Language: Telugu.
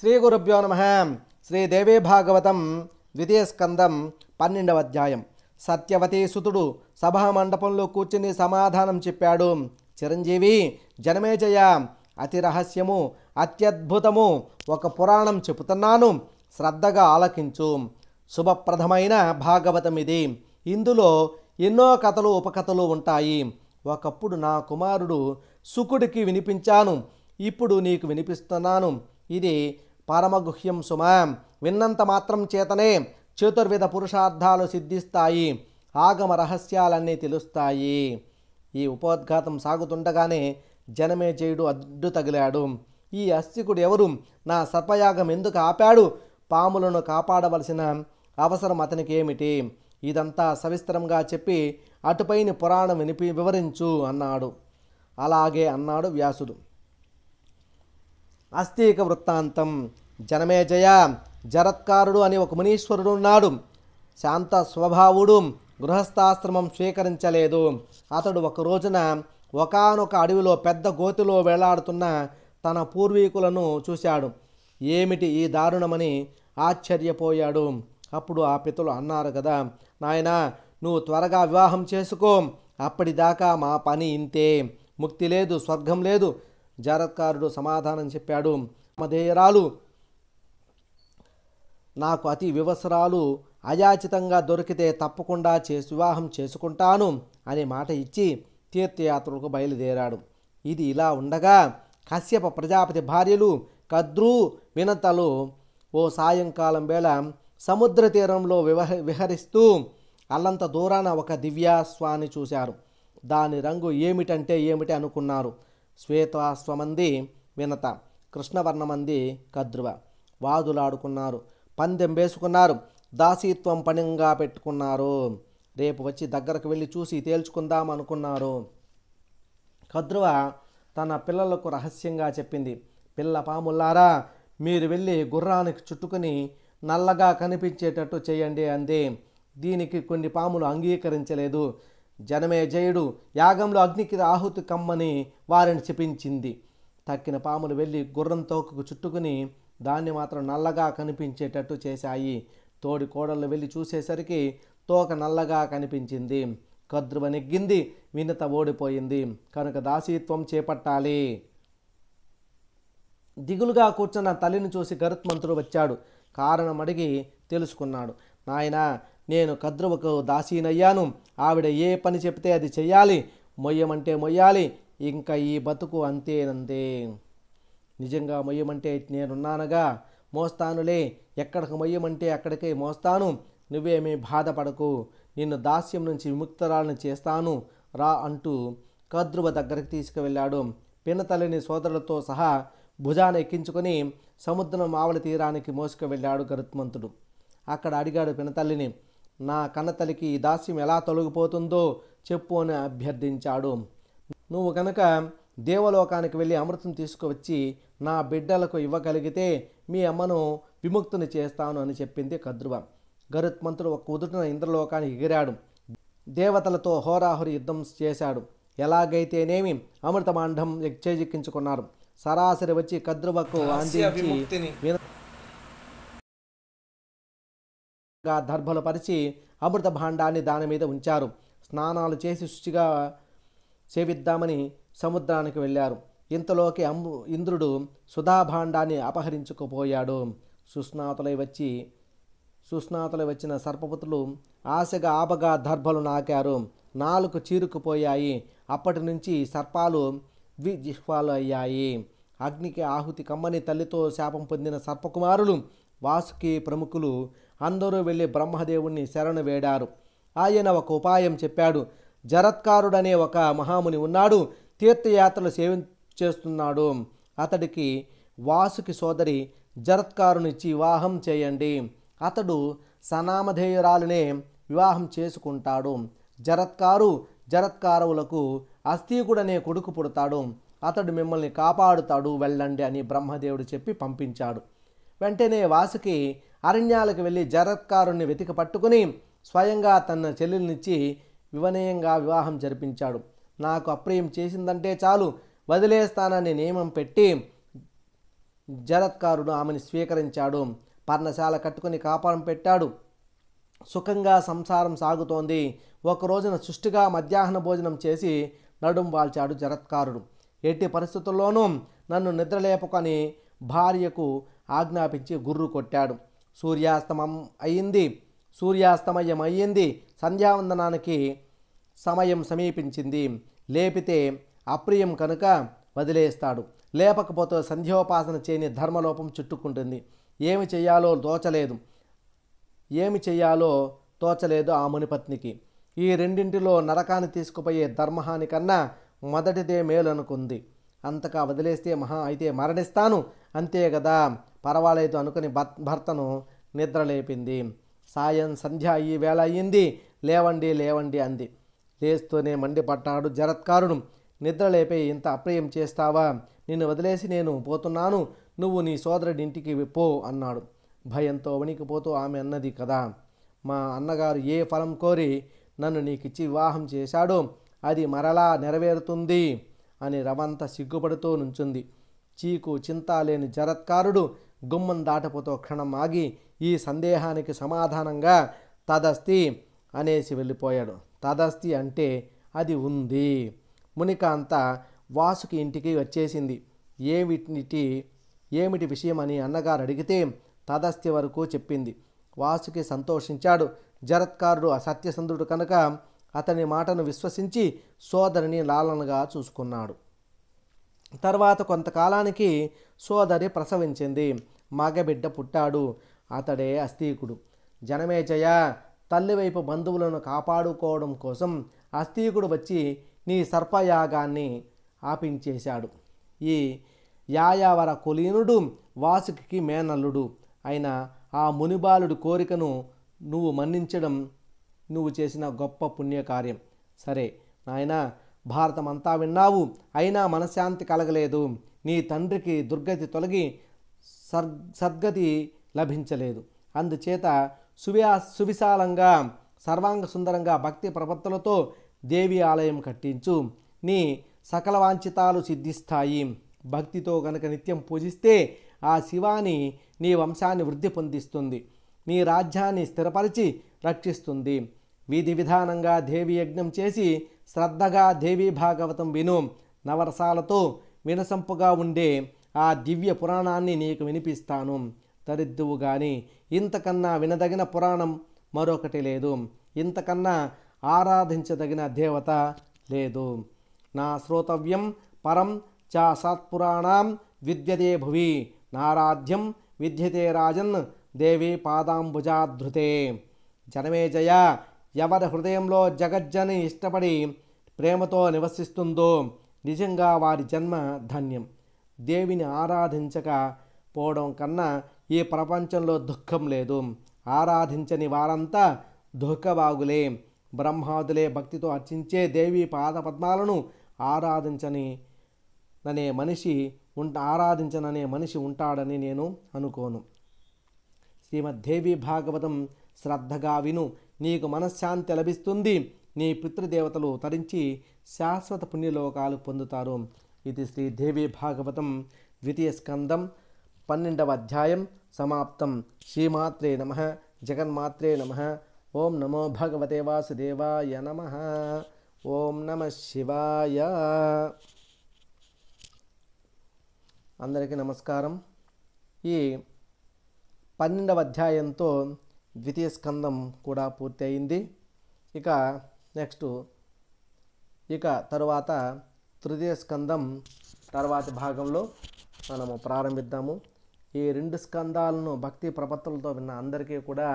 శ్రీ గురుభ్యో నమః. శ్రీదేవీ భాగవతం ద్వితీయ స్కందం 12వ అధ్యాయం. సత్యవతి సుతుడు సభా మండపంలో కూర్చుని సమాధానం చెప్పాడు. చిరంజీవి, జనమేజయ, అతి రహస్యము, అత్యద్భుతము ఒక పురాణం చెబుతున్నాను, శ్రద్ధగా ఆలకించు. శుభప్రదమైన భాగవతం ఇది. ఇందులో ఎన్నో కథలు ఉపకథలు ఉంటాయి. ఒకప్పుడు నా కుమారుడు శుకుడికి వినిపించాను, ఇప్పుడు నీకు వినిపిస్తున్నాను. ఇది పరమగుహ్యం సుమ. విన్నంత మాత్రం చేతనే చతుర్విధ పురుషార్థాలు సిద్ధిస్తాయి, ఆగమ రహస్యాలన్నీ తెలుస్తాయి. ఈ ఉపోద్ఘాతం సాగుతుండగానే జనమేజయుడు అడ్డు తగిలాడు. ఈ అస్తికుడు ఎవరు? నా సర్పయాగం ఎందుకు ఆపాడు? పాములను కాపాడవలసిన అవసరం అతనికి ఏమిటి? ఇదంతా సవిస్తరంగా చెప్పి అటుపైన పురాణం వివరించు అన్నాడు. అలాగే అన్నాడు వ్యాసుడు. అస్థిక వృత్తాంతం. జనమేజయ, జరత్కారుడు అని ఒక మునీశ్వరుడు ఉన్నాడు. శాంత స్వభావుడు, గృహస్థాశ్రమం స్వీకరించలేదు. అతడు ఒక రోజున ఒకానొక అడవిలో పెద్ద గోతిలో వేలాడుతున్న తన పూర్వీకులను చూశాడు. ఏమిటి ఈ దారుణమని ఆశ్చర్యపోయాడు. అప్పుడు ఆ పితలు అన్నారు కదా, నాయనా, నువ్వు త్వరగా వివాహం చేసుకో, అప్పటిదాకా మా పని ఇంతే, ముక్తి లేదు, స్వర్గం లేదు. జరత్కారుడు సమాధానం చెప్పాడు. మధేయరాలు నాకు అతి వివసరాలు అయాచితంగా దొరికితే తప్పకుండా వివాహం చేసుకుంటాను అని మాట ఇచ్చి తీర్థయాత్రలకు బయలుదేరాడు. ఇది ఇలా ఉండగా కశ్యప ప్రజాపతి భార్యలు కద్రు, వినతలు ఓ సాయంకాలం వేళ సముద్ర తీరంలో విహరిస్తూ అల్లంత దూరాన ఒక దివ్యాశ్వాన్ని చూశారు. దాని రంగు ఏమిటంటే ఏమిటి అనుకున్నారు. శ్వేతాశ్వమంది వినత, కృష్ణవర్ణమంది కద్రువ. వాదులాడుకున్నారు, పందెం వేసుకున్నారు, దాసీత్వం పణంగా పెట్టుకున్నారు. రేపు వచ్చి దగ్గరకు వెళ్ళి చూసి తేల్చుకుందాం అనుకున్నారు. కద్రువ తన పిల్లలకు రహస్యంగా చెప్పింది. పిల్ల పాములారా, మీరు వెళ్ళి గుర్రానికి చుట్టుకుని నల్లగా కనిపించేటట్టు చేయండి అంది. దీనికి కొన్ని పాములు అంగీకరించలేదు. జనమేజయుడు యాగంలో అగ్నికి ఆహుతి కమ్మని వారిని చెప్పించింది. తక్కిన పాములు వెళ్ళి గుర్రం తోకకు చుట్టుకుని దాన్ని మాత్రం నల్లగా కనిపించేటట్టు చేశాయి. తోడి కోడళ్ళు వెళ్ళి చూసేసరికి తోక నల్లగా కనిపించింది. కద్రువ నెగ్గింది, వినత ఓడిపోయింది. కనుక దాసీత్వం చేపట్టాలి. దిగులుగా కూర్చున్న తల్లిని చూసి గరుత్మంతుడు వచ్చాడు. కారణం అడిగి తెలుసుకున్నాడు. నాయనా, నేను కద్రువకు దాసీనయ్యాను. ఆవిడ ఏ పని చెప్తే అది చెయ్యాలి, మొయ్యమంటే మొయ్యాలి. ఇంకా ఈ బతుకు అంతేనంతే. నిజంగా మొయ్యమంటే నేనున్నానుగా, మోస్తానులే. ఎక్కడికి మొయ్యమంటే అక్కడికే మోస్తాను. నువ్వేమీ బాధపడకు, నిన్ను దాస్యం నుంచి విముక్తురాలను చేస్తాను రా అంటూ కద్రువ దగ్గరికి తీసుకువెళ్ళాడు. పినతల్లిని సోదరులతో సహా భుజాన ఎక్కించుకొని సముద్రం ఆవల తీరానికి మోసుకువెళ్ళాడు గరుత్మంతుడు. అక్కడ అడిగాడు పినతల్లిని, నా కన్నతల్లికి ఈ దాస్యం ఎలా తొలగిపోతుందో చెప్పు అని అభ్యర్థించాడు. నువ్వు కనుక దేవలోకానికి వెళ్ళి అమృతం తీసుకువచ్చి నా బిడ్డలకు ఇవ్వగలిగితే మీ అమ్మను విముక్తిని చేస్తాను అని చెప్పింది కద్రువ. గరుత్మంతుడు ఒక ఉదుటిన ఇంద్రలోకానికి ఎగిరాడు. దేవతలతో హోరాహోరి యుద్ధం చేశాడు. ఎలాగైతేనేమి అమృతమాండం చేజిక్కించుకున్నారు. సరాసరి వచ్చి కద్రువకు అందించి దర్భలు పరిచి అమృత భాండాన్ని దాని మీద ఉంచారు. స్నానాలు చేసి శుచిగా సేవిద్దామని సముద్రానికి వెళ్ళారు. ఇంతలోకి ఇంద్రుడు సుధాభాండాన్ని అపహరించుకుపోయాడు. సుస్నాతులై వచ్చిన సర్పపుత్రులు ఆశగా ఆపగా దర్భలు నాకారు. నాలుగు చీరుకుపోయాయి. అప్పటి నుంచి సర్పాలు ద్విజిహ్వాలు అయ్యాయి. అగ్నికి ఆహుతి కమ్మని తల్లితో శాపం పొందిన సర్పకుమారులు వాసుకి ప్రముఖులు అందరూ వెళ్ళి బ్రహ్మదేవుణ్ణి శరణు వేడారు. ఆయన ఒక ఉపాయం చెప్పాడు. జరత్కారుడనే ఒక మహాముని ఉన్నాడు, తీర్థయాత్రలు చేస్తున్నాడు. అతడికి వాసుకి సోదరి జరత్కారునిచ్చి వివాహం చేయండి. అతడు సనామధేయురాలనే వివాహం చేసుకుంటాడు. జరత్కారువులకు అస్థికుడనే కొడుకు పుడతాడు. అతడు మిమ్మల్ని కాపాడుతాడు, వెళ్ళండి అని బ్రహ్మదేవుడు చెప్పి పంపించాడు. వెంటనే వాసుకి అరణ్యాలకు వెళ్ళి జరత్కారుణ్ణి వెతికి పట్టుకుని స్వయంగా తన చెల్లెల్నిచ్చి వివనయంగా వివాహం జరిపించాడు. నాకు అప్రియం చేసిందంటే చాలు, వదిలేస్తానని నియమం పెట్టి జరత్కారుడు ఆమెను స్వీకరించాడు. పర్ణశాల కట్టుకుని కాపురం పెట్టాడు. సుఖంగా సంసారం సాగుతోంది. ఒక రోజున సుష్టిగా మధ్యాహ్న భోజనం చేసి నడుం వాల్చాడు జరత్కారుడు. ఎట్టి పరిస్థితుల్లోనూ నన్ను నిద్రలేపుకొని భార్యకు ఆజ్ఞాపించి గుర్రు కొట్టాడు. సూర్యాస్తమయం అయ్యింది. సంధ్యావందనానికి సమయం సమీపించింది. లేపితే అప్రియం కనుక వదిలేస్తాడు. లేపకపోతే సంధ్యోపాసన చేయని ధర్మలోపం చుట్టుకుంటుంది. ఏమి చెయ్యాలో తోచలేదు ఆ మునిపత్నికి. ఈ రెండింటిలో నరకాన్ని తీసుకుపోయే ధర్మహాని కన్నా మొదటిదే మేలు అనుకుంది. అంతగా వదిలేస్తే మహా అయితే మరణిస్తాను, అంతే కదా, పర్వాలేదు అనుకుని భర్తను నిద్రలేపింది. సాయం సంధ్య ఈ వేళ అయ్యింది, లేవండి అంది. లేస్తూనే మండిపడ్డాడు జరత్కారుడు. నిద్రలేపే ఇంత అప్రియం చేస్తావా? నిన్ను వదిలేసి నేను పోతున్నాను, నువ్వు నీ సోదరుడి ఇంటికి పో అన్నాడు. భయంతో వణికిపోతూ ఆమె అన్నది కదా, మా అన్నగారు ఏ ఫలం కోరి నన్ను నీకిచ్చి వివాహం చేశాడో అది మరలా నెరవేరుతుంది అని రవంత సిగ్గుపడుతూ నుంచుంది. చీకు చింత లేని జరత్కారుడు గుమ్మం దాటపోతూ క్షణం ఆగి ఈ సందేహానికి సమాధానంగా తదస్తి అనేసి వెళ్ళిపోయాడు. తదస్తి అంటే అది ఉంది. మునికాంత వాసుకి ఇంటికి వచ్చేసింది. ఏమిటి విషయం అని అన్నగారు అడిగితే తదస్తి వరకు చెప్పింది. వాసుకి సంతోషించాడు. జరత్కారుడు అసత్యసంధుడు కనుక అతని మాటను విశ్వసించి సోదరిని లాలనగా చూసుకున్నాడు. తర్వాత కొంతకాలానికి సోదరి ప్రసవించింది. మగబిడ్డ పుట్టాడు. అతడే అస్థీకుడు. జనమేజయ, తల్లివైపు బంధువులను కాపాడుకోవడం కోసం అస్థీకుడు వచ్చి నీ సర్పయాగాన్ని ఆపించేశాడు. ఈ యాయావర కులీనుడు వాసుకి మేనల్లుడు అయిన ఆ మునిబాలుడి కోరికను నువ్వు మన్నించడం నువ్వు చేసిన గొప్ప పుణ్యకార్యం. సరే నాయనా, భారతమంతా విన్నావు, అయినా మనశ్శాంతి కలగలేదు. నీ తండ్రికి దుర్గతి తొలగి సద్గతి లభించలేదు. అందుచేత సువిశాలంగా సర్వాంగ సుందరంగా భక్తి ప్రపత్తులతో దేవి ఆలయం కట్టించు. నీ సకల వాంఛితాలు సిద్ధిస్తాయి. భక్తితో గనక నిత్యం పూజిస్తే ఆ శివాని నీ వంశాన్ని వృద్ధి పొందిస్తుంది, నీ రాజ్యాన్ని స్థిరపరిచి రక్షిస్తుంది. విధి విధానంగా దేవి యజ్ఞం చేసి శ్రద్ధగా దేవీ భాగవతం విను. నవరసాలతో వినసంపుగా ఉండే ఆ దివ్య పురాణాన్ని నీకు వినిపిస్తాను. తరిద్దువు గాని ఇంతకన్నా వినదగిన పురాణం మరొకటి లేదు, ఇంతకన్నా ఆరాధించదగిన దేవత లేదు. నా శ్రోతవ్యం పరం చ సత్పురాణం విద్యతే భువి, నారాధ్యం విద్యతే రాజన్ దేవి పాదాంబుజాధృతే. జనమేజయ, ఎవరి హృదయంలో జగజ్జని ఇష్టపడి ప్రేమతో నివసిస్తుందో నిజంగా వారి జన్మ ధన్యం. దేవిని ఆరాధించకపోవడం కన్నా ఈ ప్రపంచంలో దుఃఖం లేదు. ఆరాధించని వారంతా దుఃఖబాగులే. బ్రహ్మాదులే భక్తితో అర్చించే దేవి పాదపద్మాలను ఆరాధించననే మనిషి ఉంటాడని నేను అనుకోను. శ్రీమద్దేవి భాగవతం శ్రద్ధగా విను, నీకు మనశ్శాంతి లభిస్తుంది. నీ పితృదేవతలు తరించి శాశ్వత పుణ్యలోకాలు పొందుతారు. ఇది శ్రీదేవి భాగవతం ద్వితీయ స్కందం 12వ అధ్యాయం సమాప్తం. శ్రీమాత్రే నమః, జగన్మాత్రే నమః. ఓం నమో భగవతే వాసుదేవాయ నమః. ఓం నమః శివాయ. అందరికీ నమస్కారం. ఈ 12వ అధ్యాయంతో ద్వితీయ స్కందం కూడా పూర్తి అయింది. ఇక తరువాత తృతీయ స్కందం తర్వాతి భాగంలో మనము ప్రారంభిద్దాము. ఈ 2 స్కందాలను భక్తి ప్రపత్తులతో విన్న అందరికీ కూడా